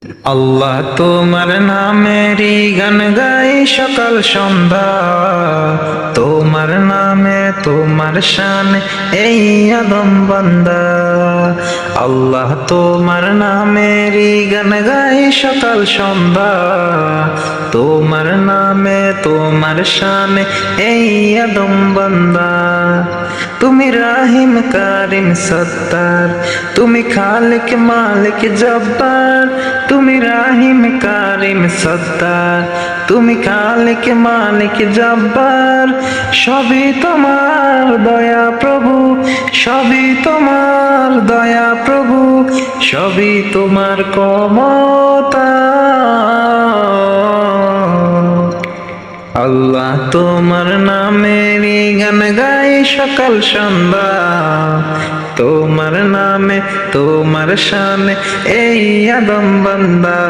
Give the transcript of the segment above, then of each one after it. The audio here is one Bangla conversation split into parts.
আল্লাহ তোমার নামেরই গান গাই সকাল সন্ধ্যা, তোমার নামে তোমার শানে এই আদম বান্দা। আল্লাহ তোমার নামেরই গান গাই সকাল সন্ধ্যা, তোমার নামে তোমার শানে এই আদম বান্দা। তুমি রাহিম কারিম সত্তার, তুমি খালিক মালিক জব্বার। তুমি রাহিম কারিম সত্তার, তুমি খালিক মালিক জব্বার। সবই তোমার দয়া প্রভু, সবই তোমার দয়া প্রভু, সবই তোমার ক্ষমতা। আল্লাহ তোমার নামেরই গান গাই সকাল সন্ধ্যা, তোমার নামে তোমার শানে এই আদম বান্দা।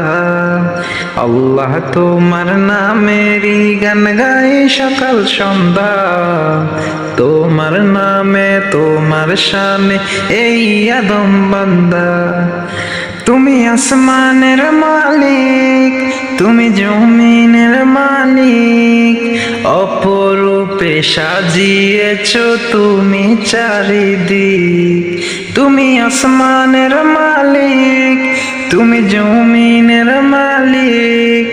আল্লাহ তোমার নামেরই গান গাই সকাল সন্ধ্যা, তোমার নামে তোমার শানে এই আদম বান্দা। তুমি আসমানের মালিক, তুমি জমিনের মালিক, অপরূপে সাজিয়েছ তুমি চারিদিক। তুমি আসমানের মালিক, তুমি জমিনের মালিক,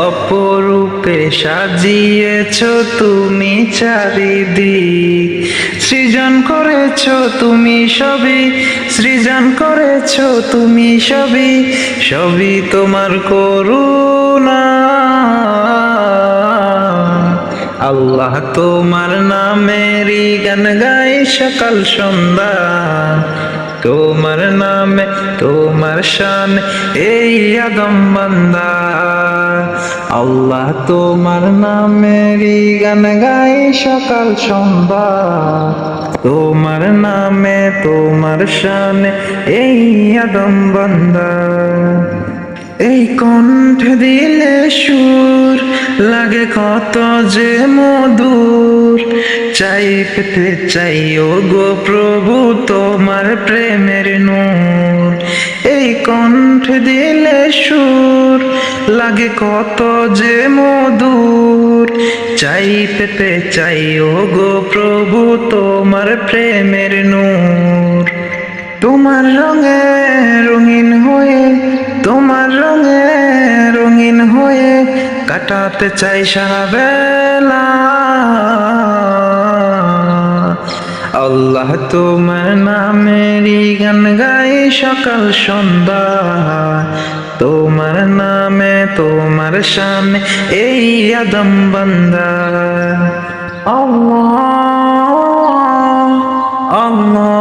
অপরূপে সাজিয়েছ তুমি চারিদিক। সৃজন করেছ তুমি সবই, সৃজন করেছ তুমি সবই, সবই তোমার করুণা। আল্লাহ তোমার নামেরই গান গাই সকাল সন্ধ্যা, তোমার নামে তোমার শান এই আদম বান্দা। আল্লাহ তোমার নামেরই গান গাই সকাল সন্ধ্যা, তোমার নামে তোমার শান এই আদম বান্দা। এই কণ্ঠে দিলে সুর লাগে কত যে মধুর, চাই পেতে চাই ও গো প্রভু তোমার প্রেমের নূর। এই কণ্ঠে দিলে সুর লাগে কত যে মধুর, চাই পেতে চাই ও গো প্রভু তোমার প্রেমের নূর। তোমার রঙে রঙিন হয়ে, তোমার রঙে রঙিন হয়ে কাটাতে চাই সারা বেলা। আল্লাহ তোমার নামেরই গান গাই সকাল সন্ধ্যা, তোমার নামে তোমার শানে এই আদম বান্দা। আল্লাহ আল্লাহ